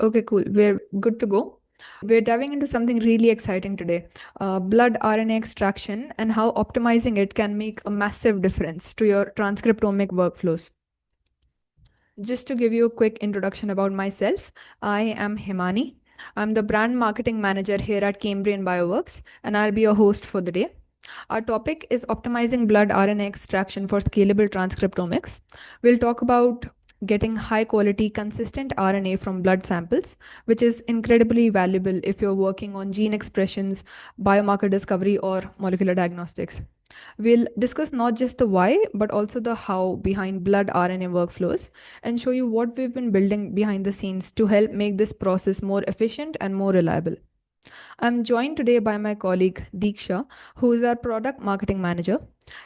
Okay, cool. We're good to go. We're diving into something really exciting today, blood RNA extraction and how optimizing it can make a massive difference to your transcriptomic workflows. Just to give you a quick introduction about myself, I am Himani. I'm the brand marketing manager here at Cambrian Bioworks, and I'll be your host for the day. Our topic is optimizing blood RNA extraction for scalable transcriptomics. We'll talk about getting high quality, consistent RNA from blood samples, which is incredibly valuable if you're working on gene expressions, biomarker discovery, or molecular diagnostics. We'll discuss not just the why, but also the how behind blood RNA workflows and show you what we've been building behind the scenes to help make this process more efficient and more reliable. I'm joined today by my colleague Deeksha, who is our product marketing manager.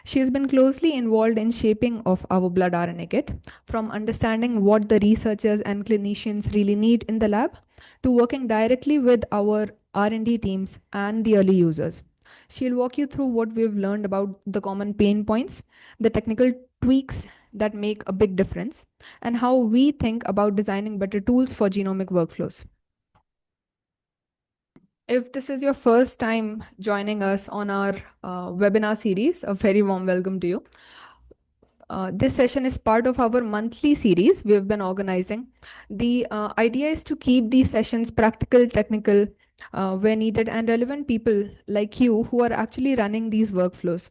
She's been closely involved in shaping of our blood RNA kit, from understanding what the researchers and clinicians really need in the lab to working directly with our R&D teams and the early users. She'll walk you through what we've learned about the common pain points, the technical tweaks that make a big difference, and how we think about designing better tools for genomic workflows. If this is your first time joining us on our webinar series, a very warm welcome to you. This session is part of our monthly series we've been organizing. The idea is to keep these sessions practical, technical, where needed, and relevant people like you who are actually running these workflows.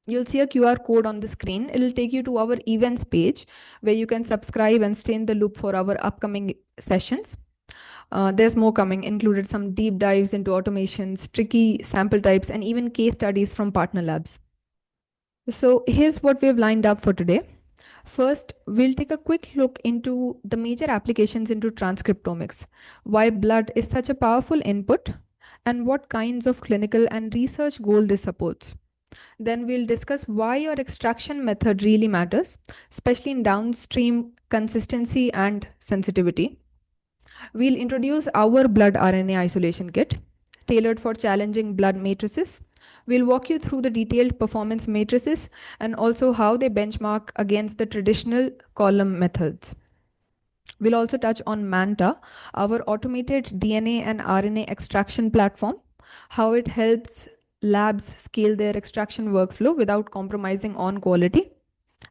You'll see a QR code on the screen. It'll take you to our events page where you can subscribe and stay in the loop for our upcoming sessions. There's more coming, included some deep dives into automations, tricky sample types, and even case studies from partner labs. So here's what we've lined up for today. First, we'll take a quick look into the major applications into transcriptomics, why blood is such a powerful input, and what kinds of clinical and research goal this supports. Then we'll discuss why your extraction method really matters, especially in downstream consistency and sensitivity. We'll introduce our blood RNA isolation kit, tailored for challenging blood matrices. We'll walk you through the detailed performance matrices and also how they benchmark against the traditional column methods. We'll also touch on MANTA, our automated DNA and RNA extraction platform, how it helps labs scale their extraction workflow without compromising on quality.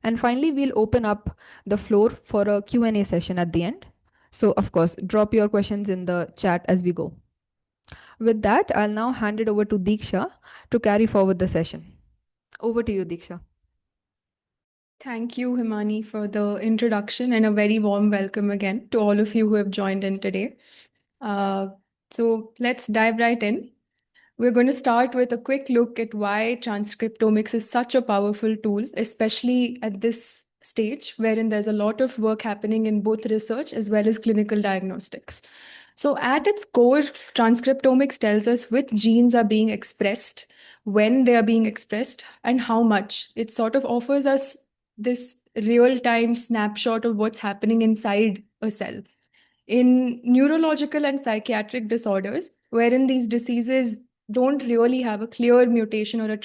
And finally, we'll open up the floor for a Q&A session at the end. So of course, drop your questions in the chat as we go. With that, I'll now hand it over to Deeksha to carry forward the session. Over to you, Deeksha. Thank you, Himani, for the introduction and a very warm welcome again to all of you who have joined in today. So let's dive right in. We're going to start with a quick look at why transcriptomics is such a powerful tool, especially at this stage, wherein there's a lot of work happening in both research as well as clinical diagnostics. So at its core, transcriptomics tells us which genes are being expressed, when they are being expressed, and how much. It sort of offers us this real-time snapshot of what's happening inside a cell. In neurological and psychiatric disorders, wherein these diseases don't really have a clear mutation or a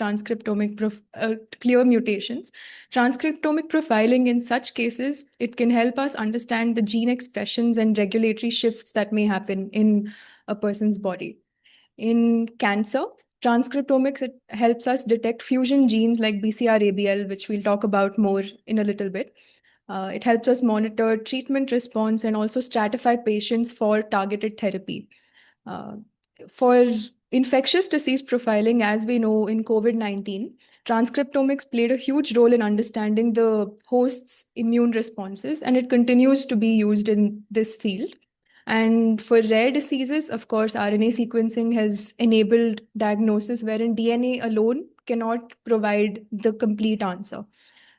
clear mutations, transcriptomic profiling in such cases, it can help us understand the gene expressions and regulatory shifts that may happen in a person's body. In cancer, transcriptomics, it helps us detect fusion genes like BCR-ABL, which we'll talk about more in a little bit. It helps us monitor treatment response and also stratify patients for targeted therapy. For infectious disease profiling, as we know in COVID-19, transcriptomics played a huge role in understanding the host's immune responses, and it continues to be used in this field. And for rare diseases, of course, RNA sequencing has enabled diagnosis wherein DNA alone cannot provide the complete answer.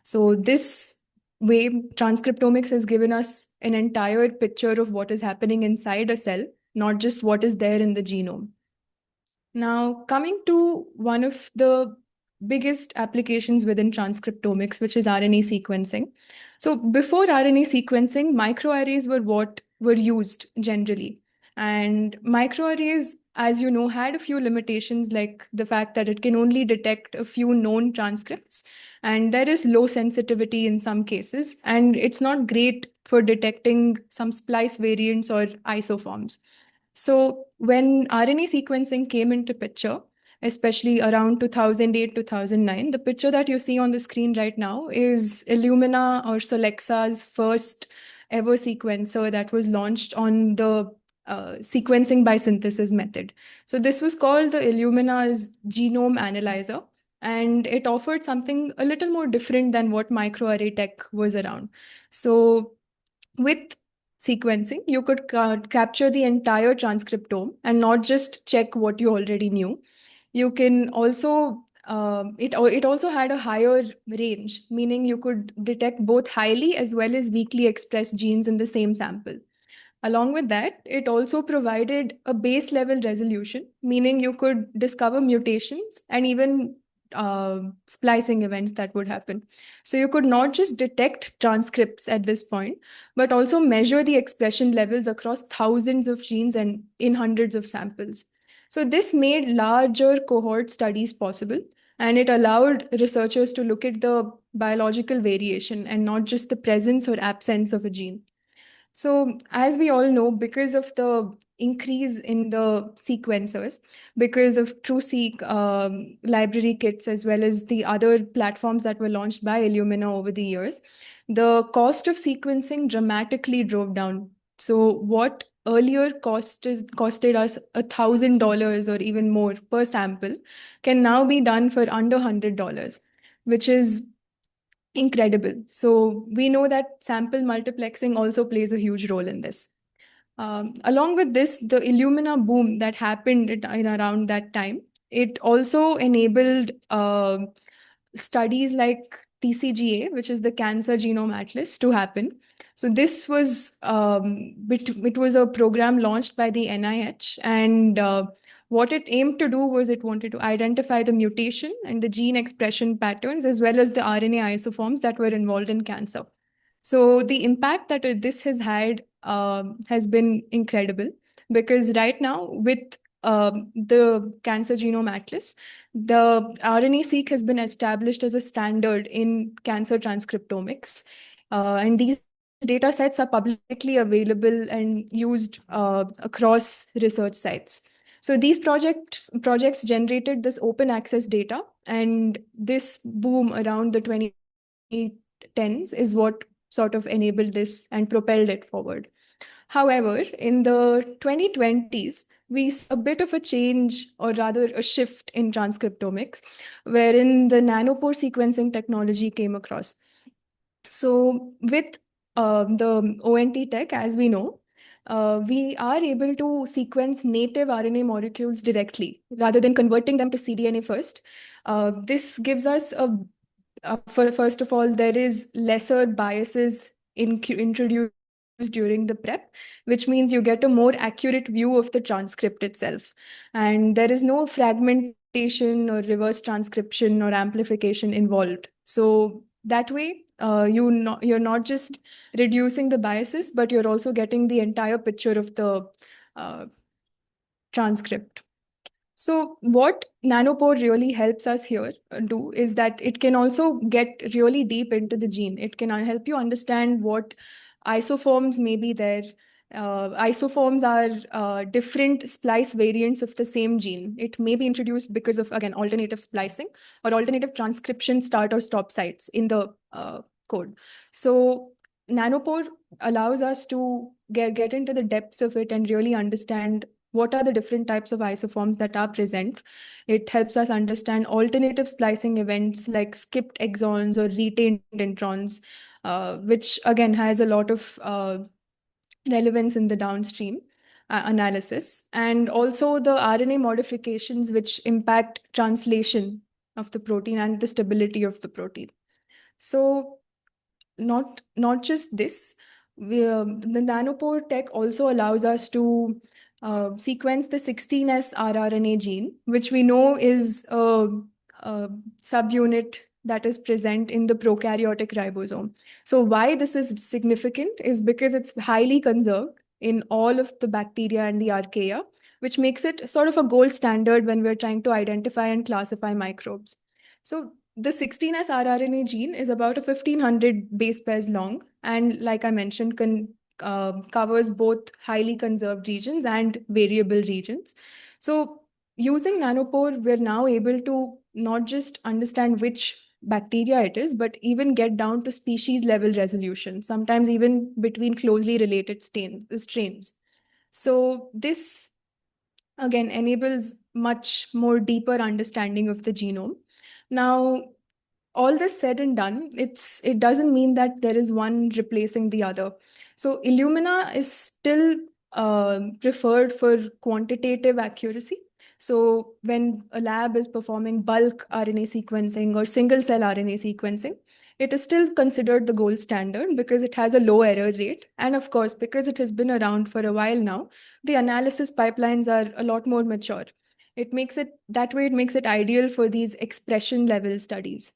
So this way, transcriptomics has given us an entire picture of what is happening inside a cell, not just what is there in the genome. Now, coming to one of the biggest applications within transcriptomics, which is RNA sequencing. So before RNA sequencing, microarrays were what were used generally. And microarrays as you know, had a few limitations, like the fact that it can only detect a few known transcripts, and there is low sensitivity in some cases, and it's not great for detecting some splice variants or isoforms. So when RNA sequencing came into picture, especially around 2008, 2009, the picture that you see on the screen right now is Illumina or Solexa's first ever sequencer that was launched on the sequencing by synthesis method. So this was called the Illumina's Genome Analyzer, and it offered something a little more different than what microarray tech was around. So with sequencing, you could capture the entire transcriptome and not just check what you already knew. You can also it also had a higher range, meaning you could detect both highly as well as weakly expressed genes in the same sample. Along with that, it also provided a base level resolution, meaning you could discover mutations and even splicing events that would happen. So you could not just detect transcripts at this point, but also measure the expression levels across thousands of genes and in hundreds of samples. So this made larger cohort studies possible, and it allowed researchers to look at the biological variation and not just the presence or absence of a gene. So, as we all know, because of the increase in the sequencers, because of TrueSeq library kits, as well as the other platforms that were launched by Illumina over the years, the cost of sequencing dramatically drove down. So, what earlier costed us $1,000 or even more per sample can now be done for under $100, which is incredible. So we know that sample multiplexing also plays a huge role in this. Along with this, the Illumina boom that happened in around that time, it also enabled studies like TCGA, which is the Cancer Genome Atlas, to happen. So this was it was a program launched by the NIH, and what it aimed to do was it wanted to identify the mutation and the gene expression patterns as well as the RNA isoforms that were involved in cancer. So the impact that this has had has been incredible, because right now with the Cancer Genome Atlas, the RNA-seq has been established as a standard in cancer transcriptomics. And these data sets are publicly available and used across research sites. So these projects generated this open access data, and this boom around the 2010s is what sort of enabled this and propelled it forward. However, in the 2020s, we saw a bit of a change, or rather a shift in transcriptomics, wherein the nanopore sequencing technology came across. So with the ONT tech, as we know, we are able to sequence native RNA molecules directly rather than converting them to cDNA first. This gives us first of all, there is lesser biases introduced during the prep, which means you get a more accurate view of the transcript itself. And there is no fragmentation or reverse transcription or amplification involved. So that way, you're not just reducing the biases, but you're also getting the entire picture of the uh, transcript. So what Nanopore really helps us here do is that it can also get really deep into the gene. It can help you understand what isoforms may be there. Isoforms are different splice variants of the same gene. It may be introduced because of, again, alternative splicing or alternative transcription start or stop sites in the code. So Nanopore allows us to get into the depths of it and really understand what are the different types of isoforms that are present. It helps us understand alternative splicing events like skipped exons or retained introns, which again has a lot of relevance in the downstream analysis. And also the RNA modifications which impact translation of the protein and the stability of the protein. So not just this, the nanopore tech also allows us to sequence the 16S rRNA gene, which we know is a subunit that is present in the prokaryotic ribosome. So why this is significant is because it's highly conserved in all of the bacteria and the archaea, which makes it sort of a gold standard when we're trying to identify and classify microbes. So the 16S rRNA gene is about a 1500 base pairs long, and like I mentioned, covers both highly conserved regions and variable regions. So using nanopore, we're now able to not just understand which bacteria it is, but even get down to species level resolution, sometimes even between closely related strains. So this again enables much more deeper understanding of the genome. Now, all this said and done, it doesn't mean that there is one replacing the other. So Illumina is still preferred for quantitative accuracy. So when a lab is performing bulk RNA sequencing or single cell RNA sequencing, it is still considered the gold standard because it has a low error rate. And of course, because it has been around for a while now, the analysis pipelines are a lot more mature. It makes it that way, it makes it ideal for these expression level studies.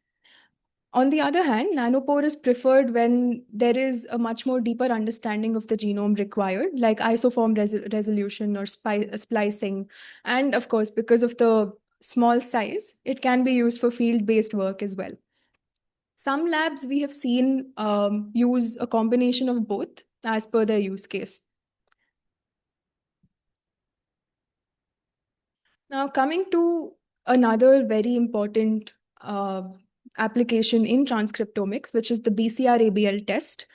On the other hand, nanopore is preferred when there is a much more deeper understanding of the genome required, like isoform resolution or splicing. And of course, because of the small size, it can be used for field-based work as well. Some labs we have seen use a combination of both as per their use case. Now, coming to another very important application in transcriptomics, which is the BCR-ABL test.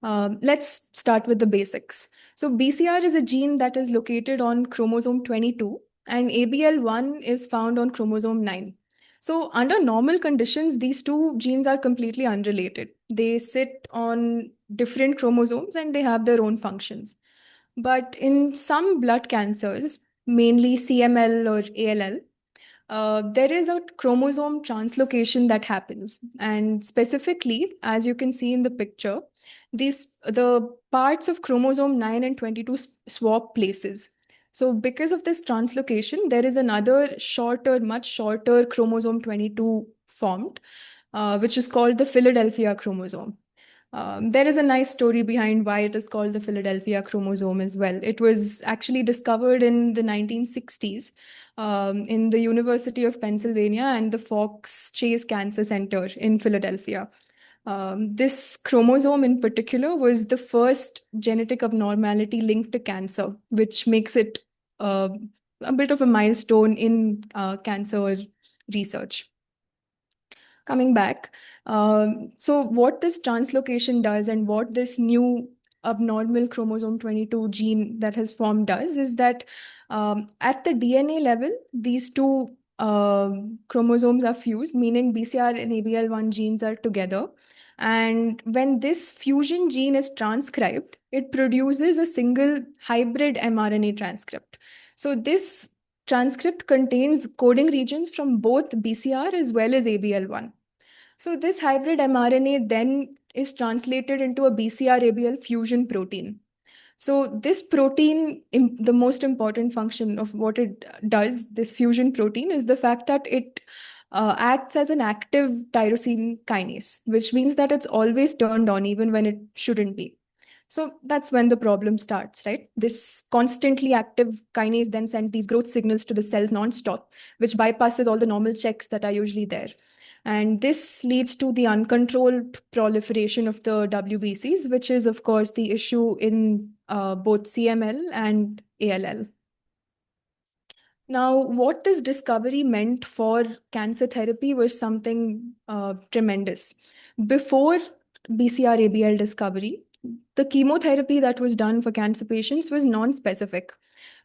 Let's start with the basics. So BCR is a gene that is located on chromosome 22, and ABL1 is found on chromosome 9. So under normal conditions, these two genes are completely unrelated. They sit on different chromosomes and they have their own functions. But in some blood cancers, mainly CML or ALL, there is a chromosome translocation that happens. And specifically, as you can see in the picture, the parts of chromosome 9 and 22 swap places. So because of this translocation, there is another shorter, much shorter chromosome 22 formed, which is called the Philadelphia chromosome. There is a nice story behind why it is called the Philadelphia chromosome as well. It was actually discovered in the 1960s in the University of Pennsylvania and the Fox Chase Cancer Center in Philadelphia. This chromosome in particular was the first genetic abnormality linked to cancer, which makes it uh, a bit of a milestone in cancer research. Coming back, so what this translocation does and what this new abnormal chromosome 22 gene that has formed does is that at the DNA level, these two chromosomes are fused, meaning BCR and ABL1 genes are together. And when this fusion gene is transcribed, it produces a single hybrid mRNA transcript. So this transcript contains coding regions from both BCR as well as ABL1. So this hybrid mRNA then is translated into a BCR-ABL fusion protein. So this protein, the most important function of what it does, this fusion protein, is the fact that it acts as an active tyrosine kinase, which means that it's always turned on even when it shouldn't be. So that's when the problem starts, right? This constantly active kinase then sends these growth signals to the cells nonstop, which bypasses all the normal checks that are usually there. And this leads to the uncontrolled proliferation of the WBCs, which is, of course, the issue in both CML and ALL. Now, what this discovery meant for cancer therapy was something tremendous. Before BCR-ABL discovery, the chemotherapy that was done for cancer patients was non-specific,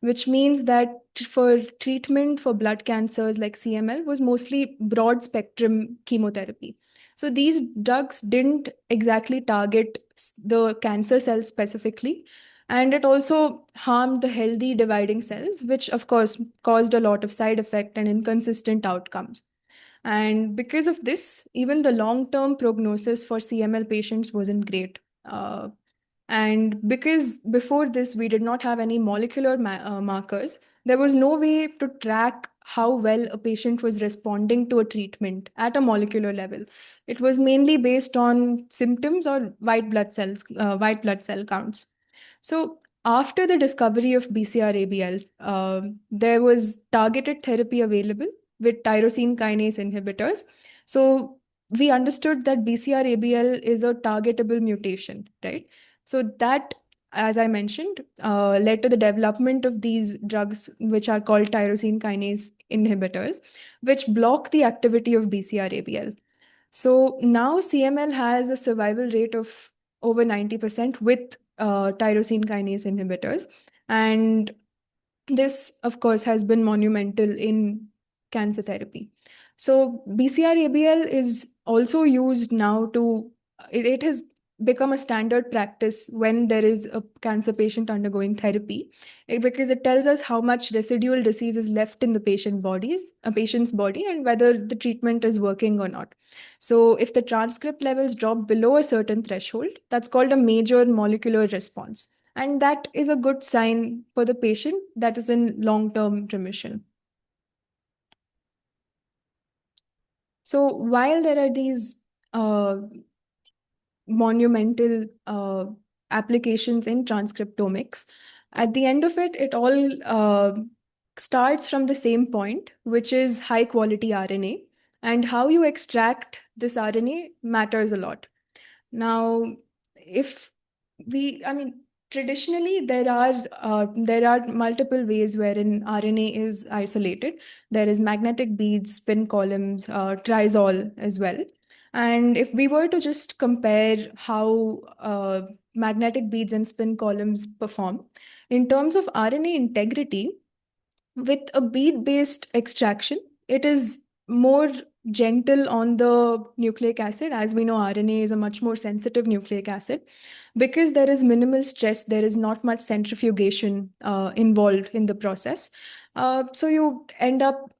which means that for treatment for blood cancers like CML was mostly broad spectrum chemotherapy. So these drugs didn't exactly target the cancer cells specifically, and it also harmed the healthy dividing cells, which of course caused a lot of side effect and inconsistent outcomes. And because of this, even the long-term prognosis for CML patients wasn't great. And because before this, we did not have any molecular markers, there was no way to track how well a patient was responding to a treatment at a molecular level. It was mainly based on symptoms or white blood cell counts. So after the discovery of BCR-ABL, there was targeted therapy available with tyrosine kinase inhibitors. So we understood that BCR-ABL is a targetable mutation, right? So that, as I mentioned, led to the development of these drugs, which are called tyrosine kinase inhibitors, which block the activity of BCR-ABL. So now CML has a survival rate of over 90% with tyrosine kinase inhibitors. And this, of course, has been monumental in cancer therapy. So BCR-ABL is also used now it has become a standard practice when there is a cancer patient undergoing therapy, because it tells us how much residual disease is left in the patient's body, and whether the treatment is working or not. So if the transcript levels drop below a certain threshold, that's called a major molecular response. And that is a good sign for the patient that is in long-term remission. So while there are these monumental applications in transcriptomics, at the end of it, it all starts from the same point, which is high quality RNA. And how you extract this RNA matters a lot. Now, if I mean, traditionally there are multiple ways wherein RNA is isolated. There is magnetic beads, spin columns, trizol as well. And if we were to just compare how magnetic beads and spin columns perform in terms of RNA integrity, with a bead-based extraction, it is more gentle on the nucleic acid. As we know, RNA is a much more sensitive nucleic acid. Because there is minimal stress, there is not much centrifugation involved in the process. So you end up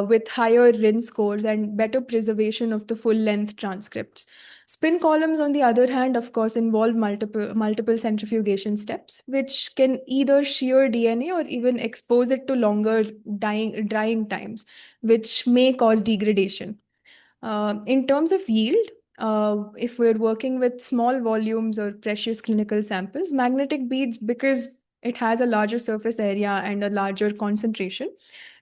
with higher RIN scores and better preservation of the full-length transcripts. Spin columns, on the other hand, of course, involve multiple centrifugation steps, which can either shear DNA or even expose it to longer drying times, which may cause degradation. In terms of yield, if we're working with small volumes or precious clinical samples, magnetic beads, because it has a larger surface area and a larger concentration,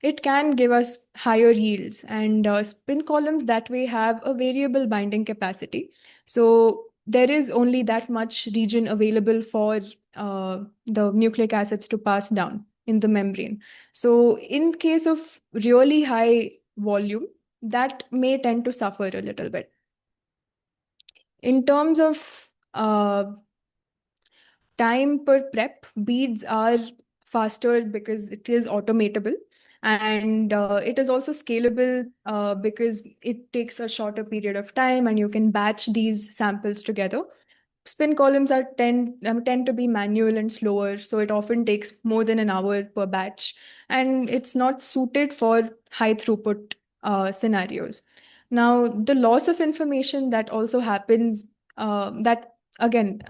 it can give us higher yields. And spin columns that way have a variable binding capacity. So there is only that much region available for the nucleic acids to pass down in the membrane. So in case of really high volume, that may tend to suffer a little bit. In terms of time per prep, beads are faster because it is automatable, and it is also scalable because it takes a shorter period of time and you can batch these samples together. Spin columns tend to be manual and slower, so it often takes more than an hour per batch, and it's not suited for high throughput scenarios. Now, the loss of information that also happens, that again,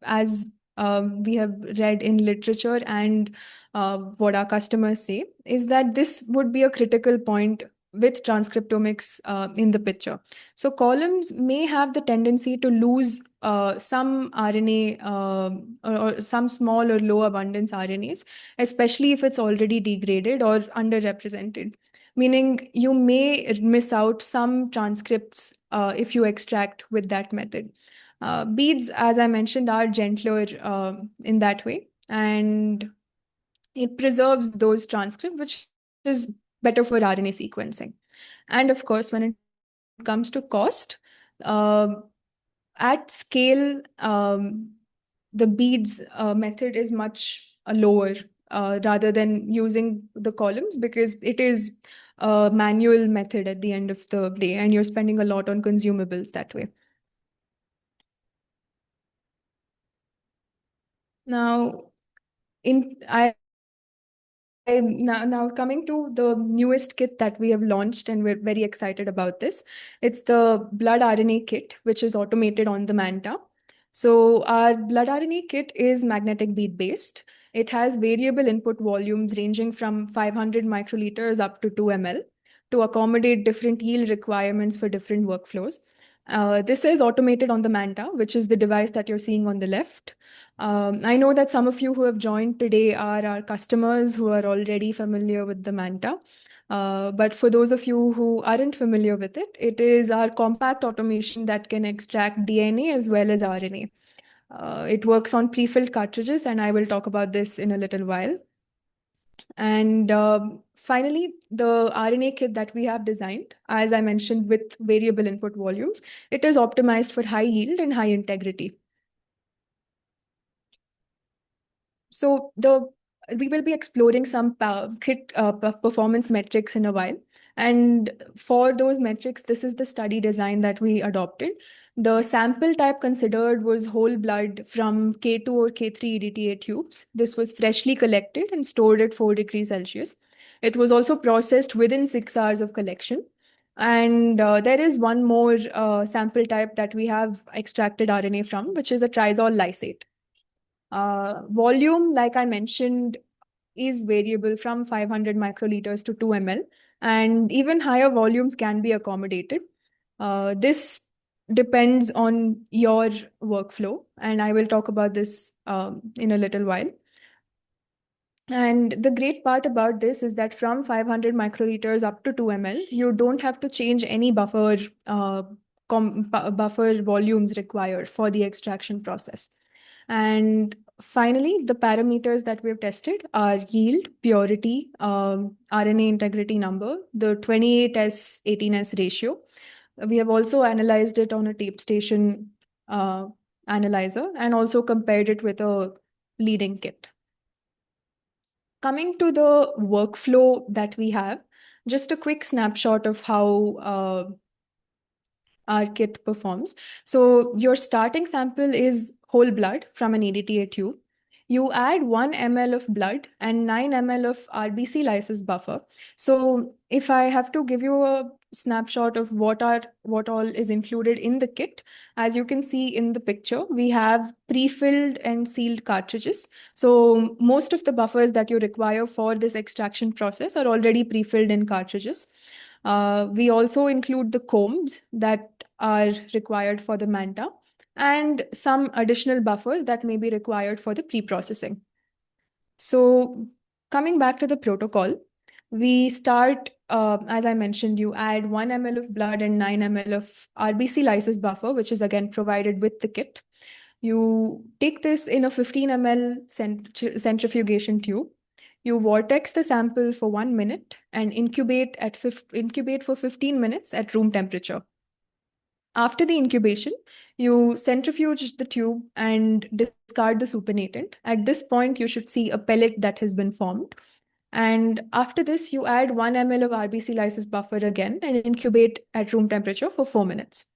as we have read in literature and what our customers say, is that this would be a critical point with transcriptomics in the picture. So columns may have the tendency to lose some RNA or some small or low abundance RNAs, especially if it's already degraded or underrepresented. Meaning you may miss out some transcripts if you extract with that method. Beads, as I mentioned, are gentler in that way, and it preserves those transcripts, which is better for RNA sequencing. And of course, when it comes to cost, at scale, the beads method is much lower rather than using the columns, because it is a manual method at the end of the day, and you're spending a lot on consumables that way. Now, now coming to the newest kit that we have launched, and we're very excited about this. It's the blood RNA kit, which is automated on the Manta. So our blood RNA kit is magnetic bead based. It has variable input volumes ranging from 500 microliters up to 2 ml to accommodate different yield requirements for different workflows. This is automated on the Manta, which is the device that you're seeing on the left. I know that some of you who have joined today are our customers who are already familiar with the Manta. But for those of you who aren't familiar with it, it is our compact automation that can extract DNA as well as RNA. It works on pre-filled cartridges, and I will talk about this in a little while. And finally, the RNA kit that we have designed, as I mentioned, with variable input volumes, it is optimized for high yield and high integrity. So we will be exploring some kit performance metrics in a while. And for those metrics, this is the study design that we adopted. The sample type considered was whole blood from K2 or K3 EDTA tubes. This was freshly collected and stored at 4 degrees Celsius. It was also processed within 6 hours of collection. And there is one more sample type that we have extracted RNA from, which is a triazole lysate. Volume, like I mentioned, is variable from 500 microliters to 2 ml, and even higher volumes can be accommodated. This depends on your workflow, and I will talk about this in a little while. And the great part about this is that from 500 microliters up to 2 ml, you don't have to change any buffer volumes required for the extraction process. And finally, the parameters that we've tested are yield, purity, RNA integrity number, the 28S 18S ratio. We have also analyzed it on a tape station analyzer and also compared it with a leading kit. Coming to the workflow that we have, just a quick snapshot of how our kit performs. So your starting sample is whole blood from an EDTA tube. You add 1 ml of blood and 9 ml of RBC lysis buffer. So if I have to give you a snapshot of what all is included in the kit, as you can see in the picture, we have pre-filled and sealed cartridges. So most of the buffers that you require for this extraction process are already pre-filled in cartridges. We also include the combs that are required for the Manta and some additional buffers that may be required for the pre-processing. So coming back to the protocol, we start, as I mentioned, you add 1 ml of blood and 9 ml of RBC lysis buffer, which is again provided with the kit. You take this in a 15 ml centrifugation tube. You vortex the sample for 1 minute and incubate for 15 minutes at room temperature. After the incubation, you centrifuge the tube and discard the supernatant. At this point, you should see a pellet that has been formed. And after this, you add 1 ml of RBC lysis buffer again and incubate at room temperature for 4 minutes.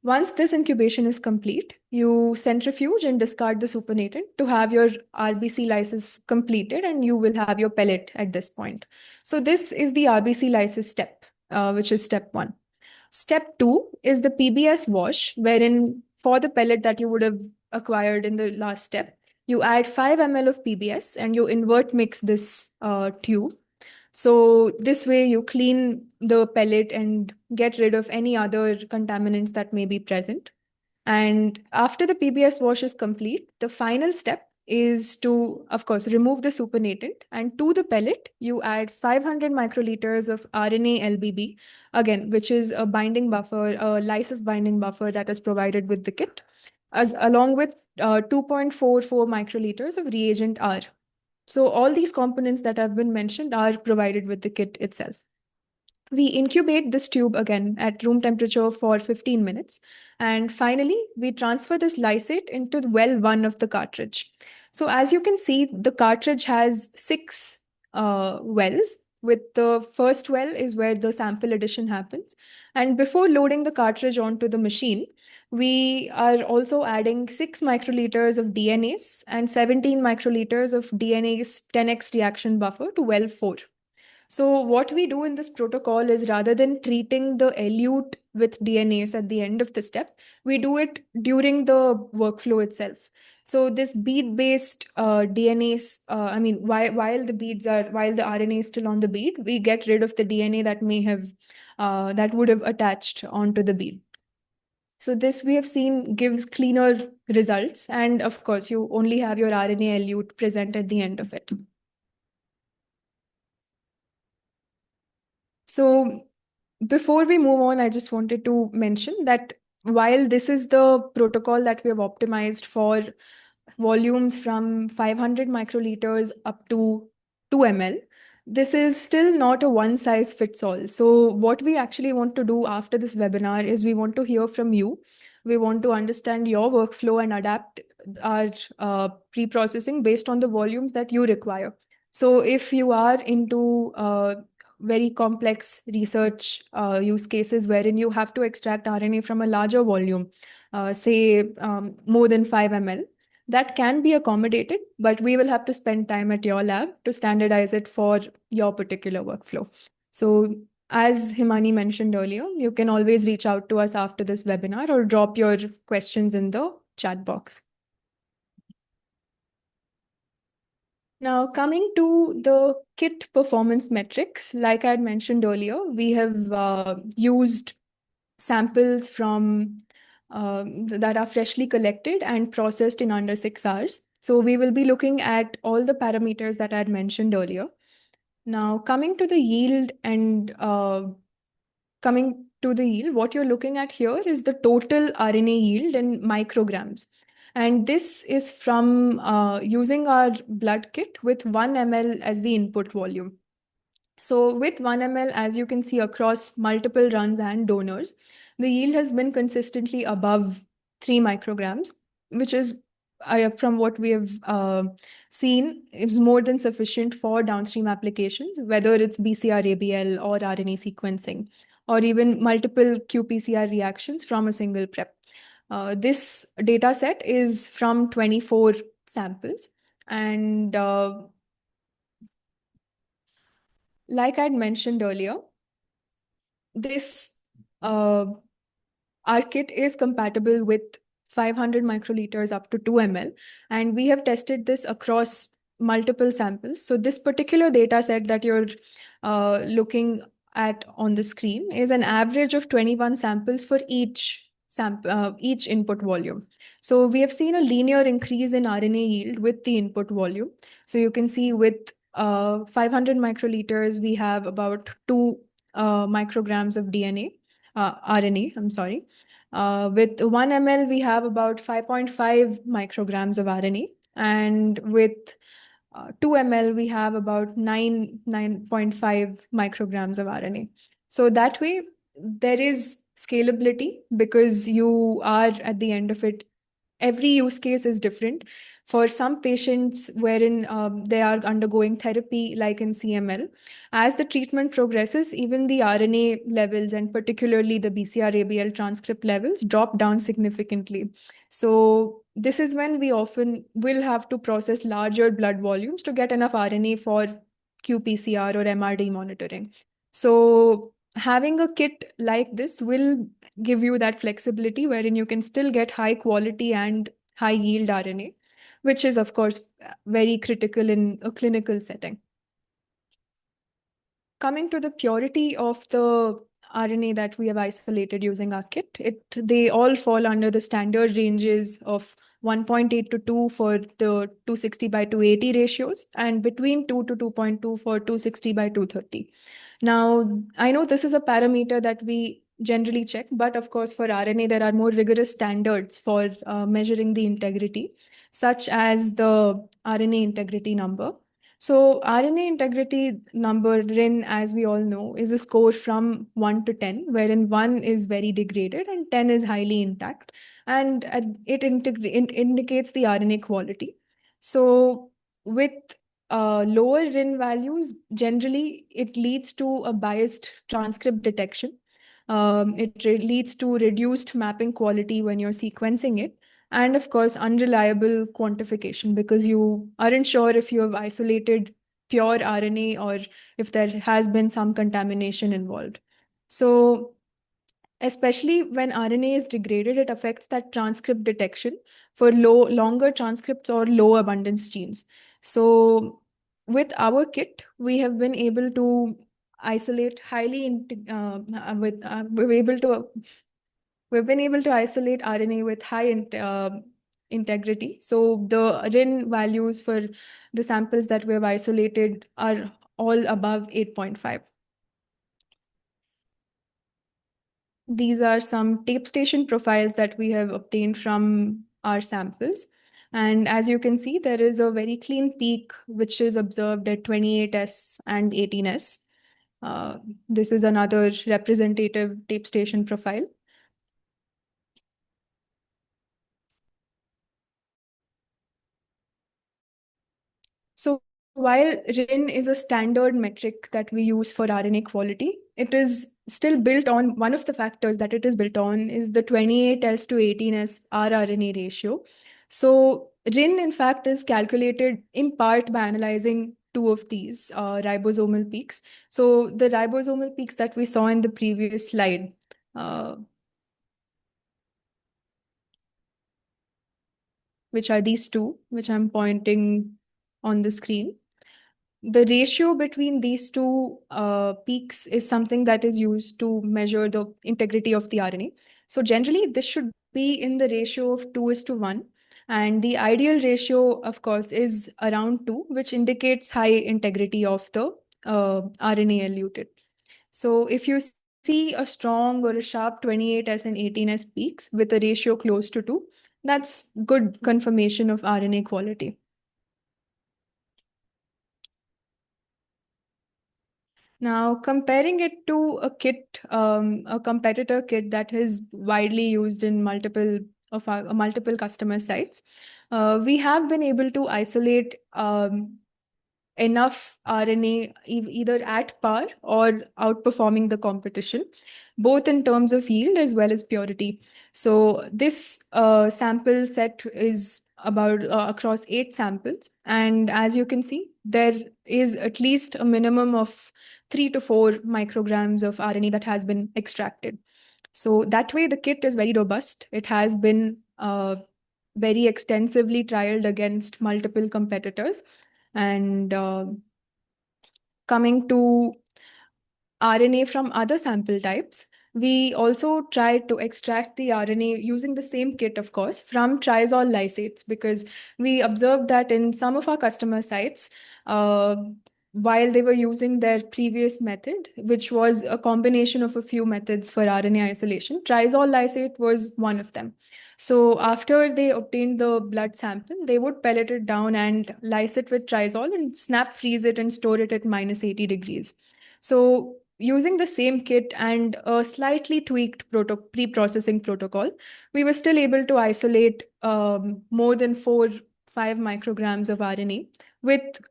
Once this incubation is complete, you centrifuge and discard the supernatant to have your RBC lysis completed, and you will have your pellet at this point. So this is the RBC lysis step, which is step 1. Step 2 is the PBS wash, wherein for the pellet that you would have acquired in the last step, you add 5 ml of PBS and you invert mix this tube. So this way you clean the pellet and get rid of any other contaminants that may be present. And after the PBS wash is complete, the final step is to, of course, remove the supernatant. And to the pellet, you add 500 microliters of RNA LBB, again, which is a binding buffer, a lysis binding buffer that is provided with the kit, along with 2.44 microliters of reagent R. So all these components that have been mentioned are provided with the kit itself. We incubate this tube again at room temperature for 15 minutes. And finally, we transfer this lysate into the well 1 of the cartridge. So as you can see, the cartridge has 6 wells. With the first well is where the sample addition happens. And before loading the cartridge onto the machine, we are also adding 6 microliters of DNase and 17 microliters of DNase 10x reaction buffer to well 4. So what we do in this protocol is, rather than treating the elute with DNase at the end of the step, we do it during the workflow itself. So this bead-based DNase, while the RNA is still on the bead, we get rid of the DNA that would have attached onto the bead. So this we have seen gives cleaner results. And of course, you only have your RNA elute present at the end of it. So before we move on, I just wanted to mention that while this is the protocol that we have optimized for volumes from 500 microliters up to 2 ml, this is still not a one size fits all. So what we actually want to do after this webinar is we want to hear from you. We want to understand your workflow and adapt our pre-processing based on the volumes that you require. So if you are into very complex research use cases wherein you have to extract RNA from a larger volume, say more than 5 ml, that can be accommodated, but we will have to spend time at your lab to standardize it for your particular workflow. So as Himani mentioned earlier, you can always reach out to us after this webinar or drop your questions in the chat box. Now, coming to the kit performance metrics, like I had mentioned earlier, we have used samples from that are freshly collected and processed in under 6 hours. So we will be looking at all the parameters that I had mentioned earlier. Now, coming to the yield and what you're looking at here is the total RNA yield in micrograms. And this is from using our blood kit with 1 ml as the input volume. So with 1 ml, as you can see across multiple runs and donors, the yield has been consistently above 3 micrograms, which is from what we have seen, is more than sufficient for downstream applications, whether it's BCR-ABL or RNA sequencing, or even multiple qPCR reactions from a single prep. This data set is from 24 samples, and like I'd mentioned earlier, this our kit is compatible with 500 microliters up to 2 ml, and we have tested this across multiple samples. So this particular data set that you're looking at on the screen is an average of 21 samples for each input volume. So we have seen a linear increase in RNA yield with the input volume. So you can see with 500 microliters, we have about 2 micrograms of RNA, I'm sorry. With 1 ml, we have about 5.5 micrograms of RNA. And with 2 ml, we have about 9.5 micrograms of RNA. So that way, there is scalability because you are at the end of it. Every use case is different. For some patients wherein they are undergoing therapy, like in CML, as the treatment progresses, even the RNA levels and particularly the BCR-ABL transcript levels drop down significantly. So this is when we often will have to process larger blood volumes to get enough RNA for qPCR or MRD monitoring. So having a kit like this will give you that flexibility wherein you can still get high quality and high yield RNA, which is, of course, very critical in a clinical setting. Coming to the purity of the RNA that we have isolated using our kit, they all fall under the standard ranges of 1.8 to 2 for the 260 by 280 ratios and between 2 to 2.2 for 260 by 230. Now, I know this is a parameter that we generally check, but of course, for RNA, there are more rigorous standards for measuring the integrity, such as the RNA integrity number. So RNA integrity number, RIN, as we all know, is a score from 1 to 10, wherein 1 is very degraded and 10 is highly intact. And it indicates the RNA quality. So with lower RIN values, generally it leads to a biased transcript detection. It leads to reduced mapping quality when you're sequencing it. And of course, unreliable quantification because you aren't sure if you have isolated pure RNA or if there has been some contamination involved. So especially when RNA is degraded, it affects that transcript detection for longer transcripts or low abundance genes. So with our kit, we have been able to isolate highly, we're able to we've been able to isolate RNA with high integrity. So the RIN values for the samples that we have isolated are all above 8.5. These are some tape station profiles that we have obtained from our samples. And as you can see, there is a very clean peak, which is observed at 28S and 18S. This is another representative tape station profile. So while RIN is a standard metric that we use for RNA quality, it is still built on, one of the factors that it is built on is the 28S to 18S rRNA ratio. So RIN, in fact, is calculated in part by analyzing two of these ribosomal peaks. So the ribosomal peaks that we saw in the previous slide, which are these two, which I'm pointing on the screen. The ratio between these two peaks is something that is used to measure the integrity of the RNA. So generally, this should be in the ratio of 2:1. And the ideal ratio, of course, is around 2, which indicates high integrity of the RNA eluted. So if you see a strong or a sharp 28S and 18S peaks with a ratio close to 2, that's good confirmation of RNA quality. Now, comparing it to a kit, a competitor kit that is widely used in multiple customer sites, we have been able to isolate enough RNA either at par or outperforming the competition, both in terms of yield as well as purity. So this sample set is about across 8 samples. And as you can see, there is at least a minimum of 3 to 4 micrograms of RNA that has been extracted. So that way, the kit is very robust. It has been very extensively trialed against multiple competitors. And coming to RNA from other sample types, we also tried to extract the RNA using the same kit, of course, from triazole lysates, because we observed that in some of our customer sites, while they were using their previous method, which was a combination of a few methods for RNA isolation, triazole lysate was one of them. So after they obtained the blood sample, they would pellet it down and lyse it with triazole and snap freeze it and store it at minus 80 degrees. So using the same kit and a slightly tweaked pre-processing protocol, we were still able to isolate more than 5 micrograms of RNA with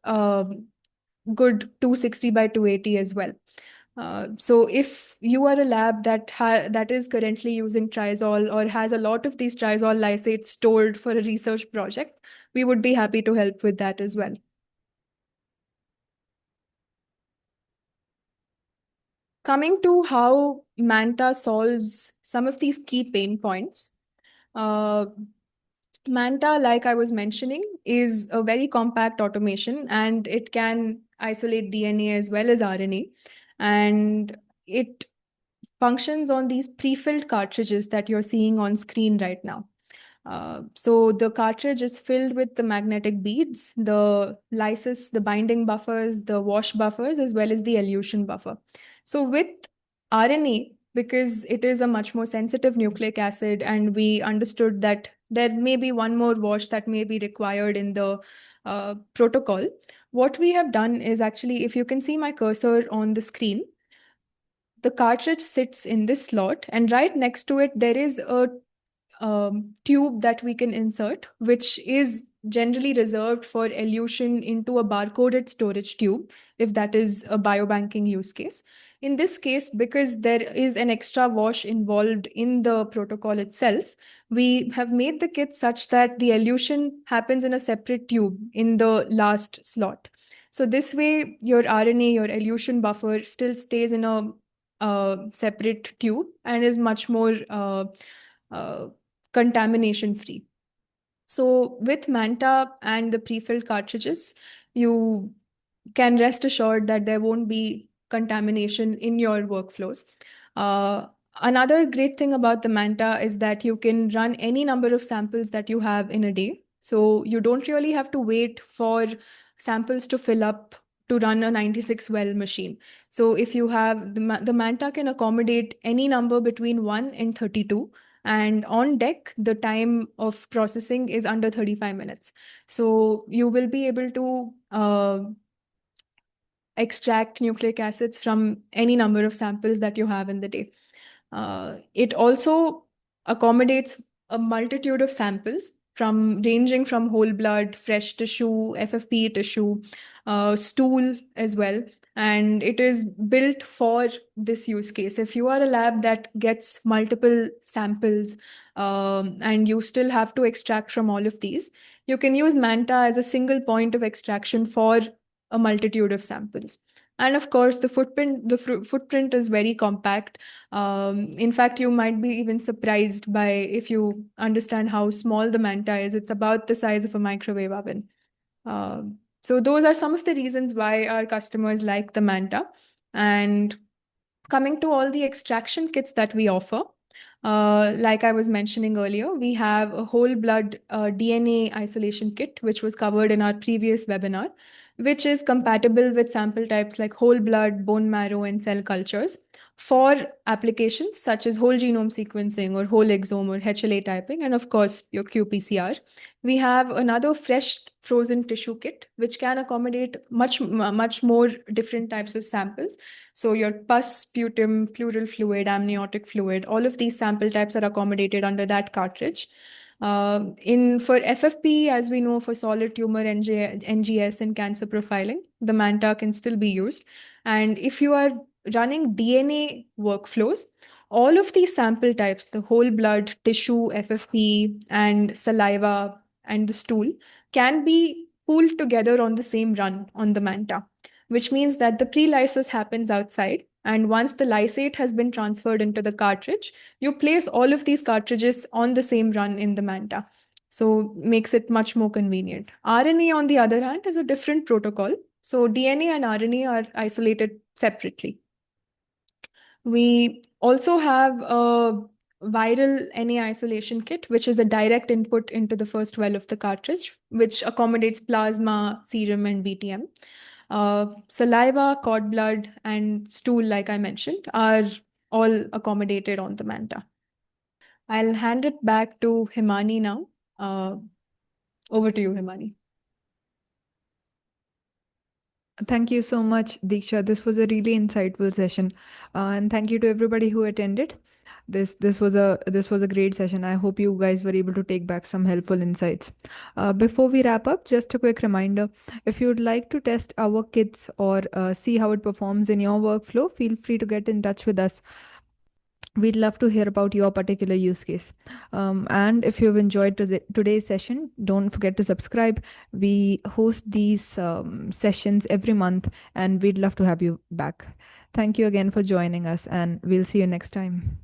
good 260 by 280 as well. So if you are a lab that is currently using triazole or has a lot of these triazole lysates stored for a research project, we would be happy to help with that as well. Coming to how Manta solves some of these key pain points, Manta, like I was mentioning, is a very compact automation and it can isolate DNA as well as RNA. And it functions on these pre-filled cartridges that you're seeing on screen right now. So the cartridge is filled with the magnetic beads, the lysis, the binding buffers, the wash buffers, as well as the elution buffer. So with RNA, because it is a much more sensitive nucleic acid, and we understood that there may be one more wash that may be required in the protocol, what we have done is actually, if you can see my cursor on the screen, the cartridge sits in this slot, and right next to it, there is a tube that we can insert, which is generally reserved for elution into a barcoded storage tube, if that is a biobanking use case. In this case, because there is an extra wash involved in the protocol itself, we have made the kit such that the elution happens in a separate tube in the last slot. So this way, your RNA, your elution buffer still stays in a separate tube and is much more uh, contamination free. So with Manta and the pre-filled cartridges, you can rest assured that there won't be contamination in your workflows. Another great thing about the Manta is that you can run any number of samples that you have in a day. So you don't really have to wait for samples to fill up to run a 96 well machine. So if you have the Manta can accommodate any number between 1 and 32. And on deck, the time of processing is under 35 minutes. So you will be able to extract nucleic acids from any number of samples that you have in the day. It also accommodates a multitude of samples from ranging from whole blood, fresh tissue, FFP tissue, stool as well. And it is built for this use case. If you are a lab that gets multiple samples and you still have to extract from all of these, you can use Manta as a single point of extraction for a multitude of samples. And of course, the footprint is very compact. In fact, you might be even surprised by if you understand how small the Manta is. It's about the size of a microwave oven. So those are some of the reasons why our customers like the Manta. And coming to all the extraction kits that we offer, like I was mentioning earlier, we have a whole blood DNA isolation kit, which was covered in our previous webinar, which is compatible with sample types like whole blood, bone marrow, and cell cultures for applications such as whole genome sequencing or whole exome or HLA typing, and of course, your qPCR. We have another fresh frozen tissue kit, which can accommodate much more different types of samples. So your pus, sputum, pleural fluid, amniotic fluid, all of these sample types are accommodated under that cartridge. In for FFP, as we know, for solid tumor, NGS, and cancer profiling, the Manta can still be used. And if you are running DNA workflows, all of these sample types, the whole blood, tissue, FFP, and saliva, and the stool, can be pooled together on the same run on the Manta, which means that the pre-lysis happens outside. And once the lysate has been transferred into the cartridge, you place all of these cartridges on the same run in the Manta. So makes it much more convenient. RNA, on the other hand, is a different protocol. So DNA and RNA are isolated separately. We also have a viral NA isolation kit, which is a direct input into the first well of the cartridge, which accommodates plasma, serum, and BTM. Saliva, cord blood, and stool, like I mentioned, are all accommodated on the Manta. I'll hand it back to Himani now. Over to you, Himani. Thank you so much, Diksha. This was a really insightful session, and thank you to everybody who attended. This was a great session. I hope you guys were able to take back some helpful insights. Before we wrap up, just a quick reminder: if you would like to test our kits or see how it performs in your workflow, feel free to get in touch with us. We'd love to hear about your particular use case. And if you've enjoyed today's session, don't forget to subscribe. We host these sessions every month, and we'd love to have you back. Thank you again for joining us, and we'll see you next time.